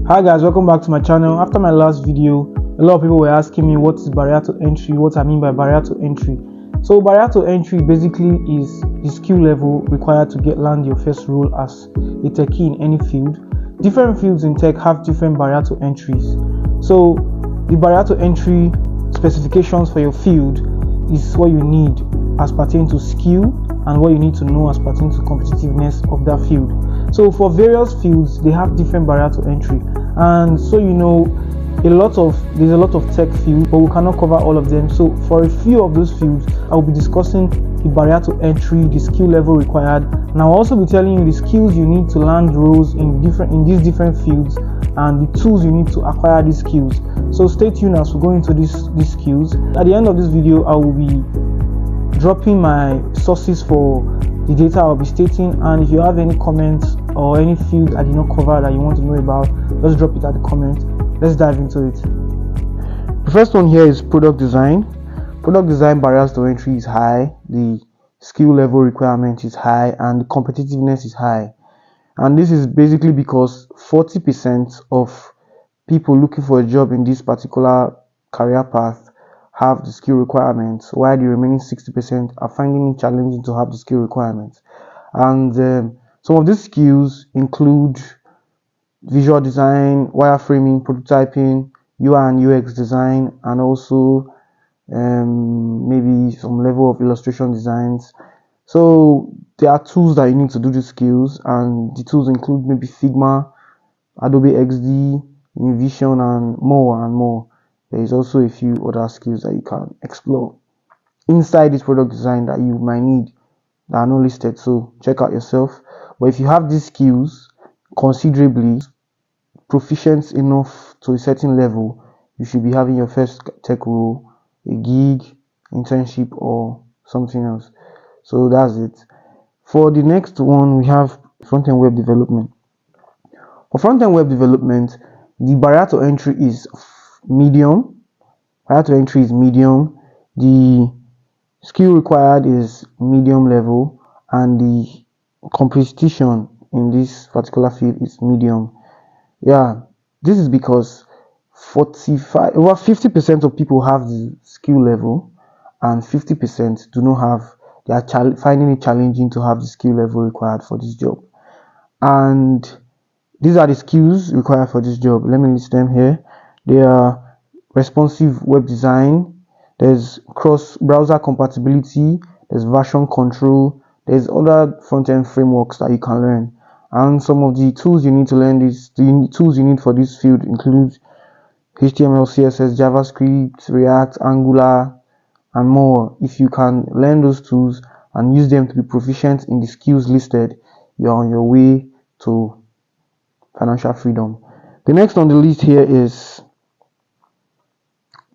Hi guys, welcome back to my channel. After my last video, a lot of people were asking me what is barrier to entry, what I mean by barrier to entry. So barrier to entry basically is the skill level required to land your first role as a techie in any field. Different fields in tech have different barrier to entries. So the barrier to entry specifications for your field is what you need as pertaining to skill and what you need to know as pertaining to competitiveness of that field. So for various fields, they have different barrier to entry, and so there's a lot of tech fields, but we cannot cover all of them. So for a few of those fields, I will be discussing the barrier to entry, the skill level required, and I'll also be telling you the skills you need to land roles in these different fields and the tools you need to acquire these skills. So stay tuned as we go into these skills. At the end of this video, I will be dropping my sources for the data I'll be stating, and if you have any comments or any field I did not cover that you want to know about, just drop it at the comment. Let's dive into it. The first one here is product design. Product design barriers to entry is high, the skill level requirement is high, and the competitiveness is high. And this is basically because 40% of people looking for a job in this particular career path have the skill requirements, while the remaining 60% are finding it challenging to have the skill requirements. And some of these skills include visual design, wireframing, prototyping, UI and UX design, and also maybe some level of illustration designs. So there are tools that you need to do these skills, and the tools include maybe Figma, Adobe XD, InVision, and more. There is also a few other skills that you can explore inside this product design that you might need that are not listed, so check out yourself. But if you have these skills considerably proficient enough to a certain level, you should be having your first tech role, a gig, internship, or something else. So that's it. For the next one, we have front-end web development. For front-end web development, the barrier to entry is medium. The skill required is medium level, and the competition in this particular field is medium. Yeah, this is because over 50% of people have the skill level, and 50% do not have. They are finding it challenging to have the skill level required for this job. And these are the skills required for this job. Let me list them here. They are responsive web design, there's cross-browser compatibility, there's version control, there's other front-end frameworks that you can learn. And some of the tools you need to learn, the tools you need for this field include HTML, CSS, JavaScript, React, Angular, and more. If you can learn those tools and use them to be proficient in the skills listed, you're on your way to financial freedom. The next on the list here is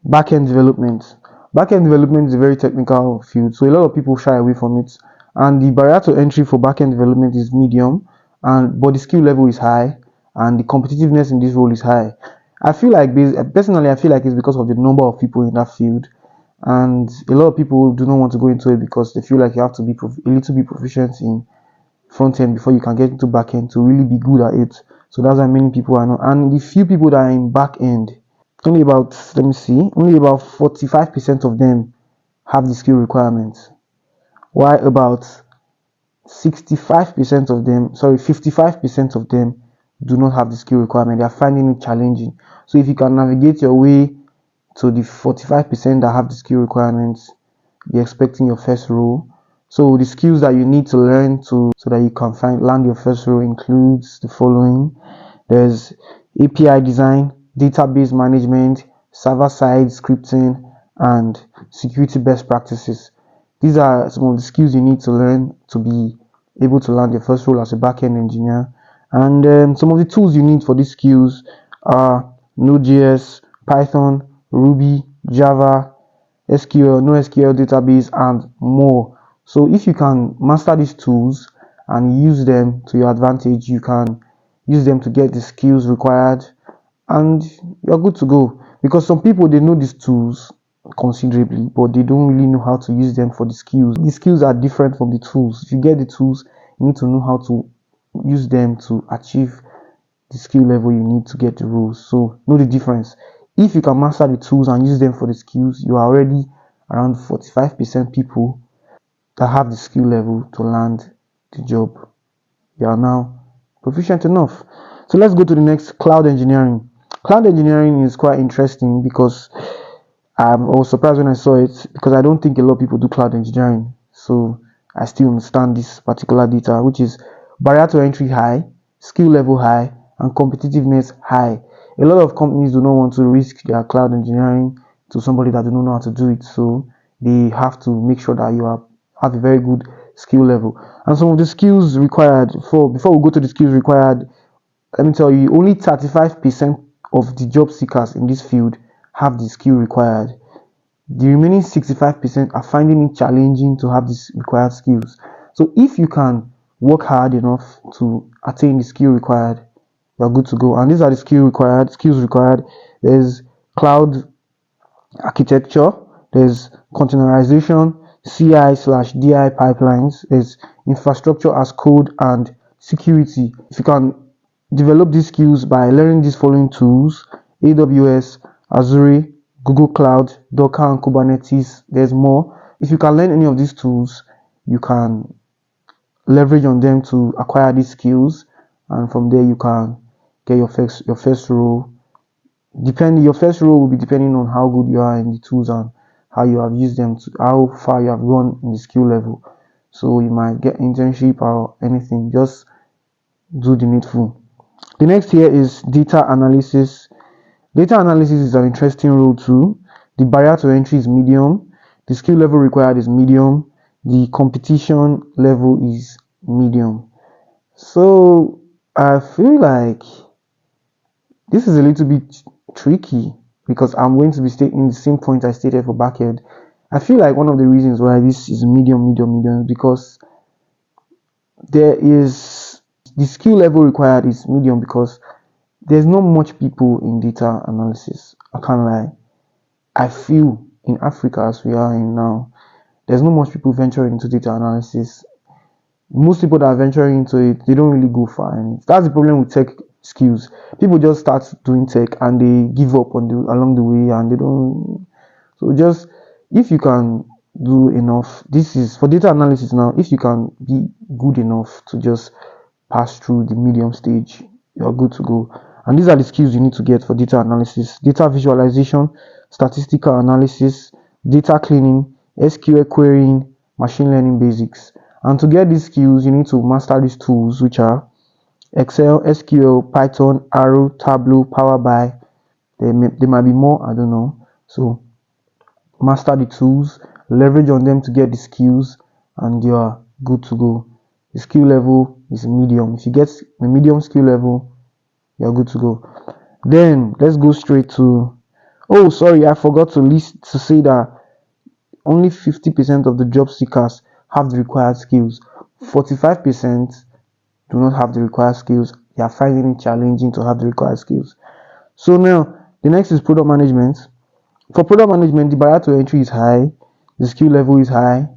backend development. Backend development is a very technical field, so a lot of people shy away from it. And the barrier to entry for backend development is medium, but the skill level is high, and the competitiveness in this role is high. Personally, I feel like it's because of the number of people in that field, and a lot of people do not want to go into it because they feel like you have to be a little bit proficient in front end before you can get into back end to really be good at it. So that's why many people are not. And the few people that are in back end, only about 45% of them have the skill requirements, while about 55% of them do not have the skill requirement. They are finding it challenging. So if you can navigate your way to the 45% that have the skill requirements, be expecting your first role. So the skills that you need to learn so that you can land your first role includes the following. There's API design, database management, server-side scripting, and security best practices. These are some of the skills you need to learn to be able to land your first role as a backend engineer. And some of the tools you need for these skills are Node.js, Python, Ruby, Java, SQL, NoSQL database, and more. So if you can master these tools and use them to your advantage, you can use them to get the skills required, and you're good to go. Because some people, they know these tools considerably, but they don't really know how to use them for the skills. The skills are different from the tools. If you get the tools, you need to know how to use them to achieve the skill level you need to get the roles. So know the difference. If you can master the tools and use them for the skills, you are already around 45% people that have the skill level to land the job. You are now proficient enough. So let's go to the next, cloud engineering. Cloud engineering is quite interesting because I was surprised when I saw it, because I don't think a lot of people do cloud engineering. So I still understand this particular data, which is barrier to entry high, skill level high, and competitiveness high. A lot of companies do not want to risk their cloud engineering to somebody that do not know how to do it. So they have to make sure that you have a very good skill level. And some of the skills required before we go to the skills required, let me tell you, only 35% of the job seekers in this field have the skill required. The remaining 65% are finding it challenging to have these required skills. So if you can work hard enough to attain the skill required, you're good to go. And these are the skills required. There's cloud architecture, there's containerization, CI/DI pipelines, there's infrastructure as code, and security. If you can develop these skills by learning these following tools: AWS, Azure, Google Cloud, Docker, and Kubernetes. There's more. If you can learn any of these tools, you can leverage on them to acquire these skills, and from there you can get your first role. Your first role will be depending on how good you are in the tools and how you have used them, how far you have gone in the skill level. So you might get internship or anything. Just do the needful. The next here is data analysis. Data analysis is an interesting role too. The barrier to entry is medium. The skill level required is medium. The competition level is medium. So I feel like this is a little bit tricky, because I'm going to be stating the same point I stated for backend. I feel like one of the reasons why this is medium, is because there is the skill level required is medium because there's not much people in data analysis. I can't lie. I feel in Africa, as we are in now, there's not much people venturing into data analysis. Most people that are venturing into it, they don't really go far in it. That's the problem with tech skills. People just start doing tech and they give up along the way, and they don't. So just, if you can do enough, this is for data analysis now. If you can be good enough to just pass through the medium stage, you're good to go. And these are the skills you need to get for data analysis: data visualization, statistical analysis, data cleaning, SQL querying, machine learning basics. And to get these skills, you need to master these tools, which are Excel, SQL, Python, Arrow, Tableau, Power BI. There might be more, I don't know. So master the tools, leverage on them to get the skills, and you are good to go. The skill level is medium. If you get a medium skill level, you're good to go. Then let's go straight to, oh sorry, I forgot to say that only 50% of the job seekers have the required skills. 45% do not have the required skills. They are finding it challenging to have the required skills. So now the next is product management. For product management, the barrier to entry is high, the skill level is high,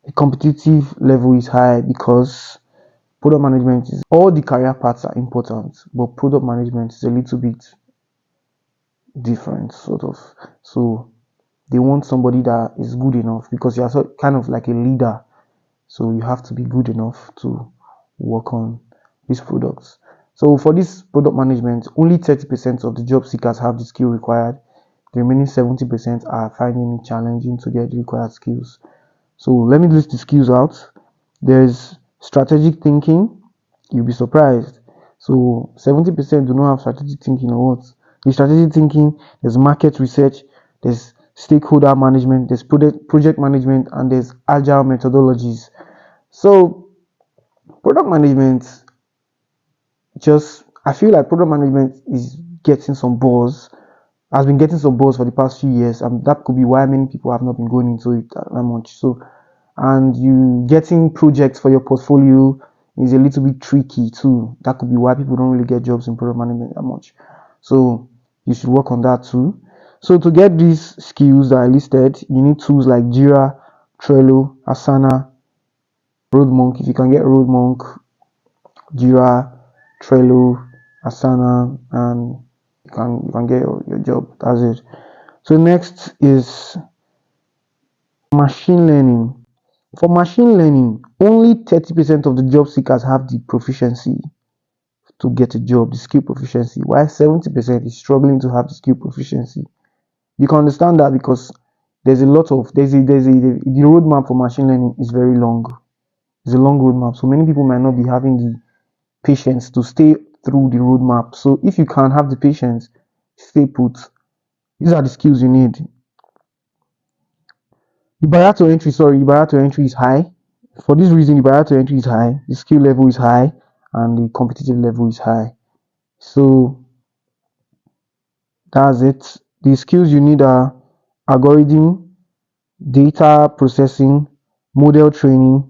the competitive level is high, because product management is, all the career paths are important, but product management is a little bit different, sort of. So they want somebody that is good enough, because you are kind of like a leader. So you have to be good enough to work on these products. So for this product management, only 30% of the job seekers have the skill required. The remaining 70% are finding it challenging to get the required skills. So let me list the skills out. There's strategic thinking. You'll be surprised. So 70% do not have strategic thinking, or what? In strategic thinking, there's market research, there's stakeholder management, there's project management, and there's agile methodologies. So product management, I feel like product management is getting some buzz, has been getting some buzz for the past few years, and that could be why many people have not been going into it that much. So, and you getting projects for your portfolio is a little bit tricky too. That could be why people don't really get jobs in product management that much. So you should work on that too. So to get these skills that I listed, you need tools like Jira, Trello, Asana, Roadmonk. If you can get Roadmonk, Jira, Trello, Asana, and you can get your job. That's it. So next is machine learning. For machine learning, only 30% of the job seekers have the proficiency to get a job, the skill proficiency, while 70% is struggling to have the skill proficiency. You can understand that because there's a lot of the roadmap for machine learning is very long. It's a long roadmap, so many people might not be having the patience to stay through the roadmap. So if you can have the patience, stay put. These are the skills you need. The barrier to entry is high. For this reason, the barrier to entry is high, the skill level is high, and the competitive level is high. So that's it. The skills you need are algorithm, data processing, model training,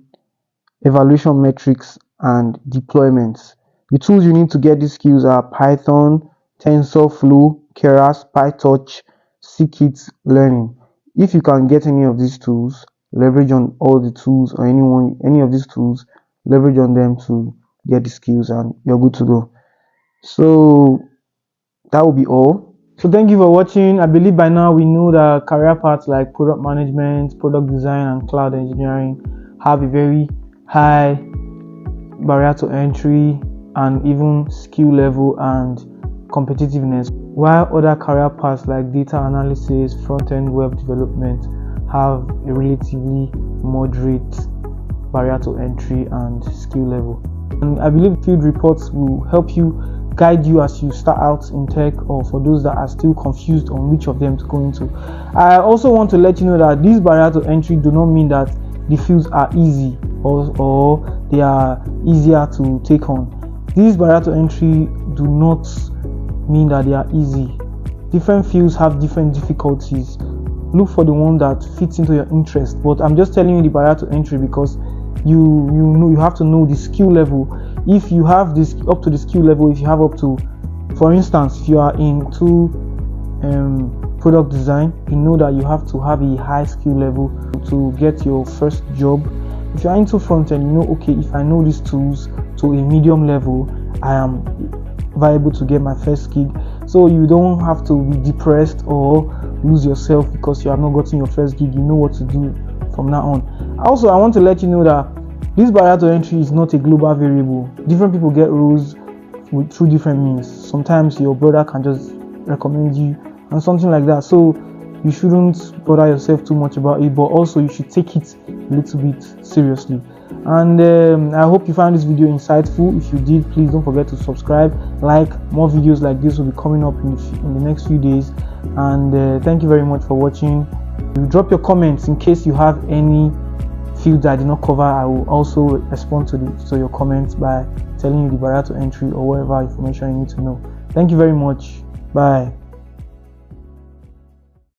evaluation metrics, and deployments. The tools you need to get these skills are Python, TensorFlow, Keras, PyTorch, Scikit Learning. If you can get any of these tools, leverage on all the tools, or any of these tools, leverage on them to get the skills, and you're good to go. So that will be all. So thank you for watching. I believe by now we know that career paths like product management, product design, and cloud engineering have a very high barrier to entry and even skill level and competitiveness, while other career paths like data analysis, front-end web development have a relatively moderate barrier to entry and skill level. And I believe field reports will help you, guide you as you start out in tech, or for those that are still confused on which of them to go into. I also want to let you know that these barriers to entry do not mean that the fields are easy or they are easier to take on. These barriers to entry do not mean that they are easy. Different fields have different difficulties. Look for the one that fits into your interest. But I'm just telling you the barrier to entry because you have to know the skill level. If you have this up to the skill level, if you have up to, for instance, if you are into product design, you know that you have to have a high skill level to get your first job. If you are into front end, you know, okay, if I know these tools to a medium level, I am viable to get my first gig. So you don't have to be depressed or lose yourself because you have not gotten your first gig. You know what to do from now on. Also, I want to let you know that this barrier to entry is not a global variable. Different people get roles through different means. Sometimes your brother can just recommend you and something like that. So you shouldn't bother yourself too much about it, but also you should take it a little bit seriously. And I hope you found this video insightful. If you did, please don't forget to subscribe, like. More videos like this will be coming up in the next few days. And thank you very much for watching. You drop your comments in case you have any field that I did not cover. I will also respond to your comments by telling you the barrier to entry or whatever information you need to know. Thank you very much. Bye.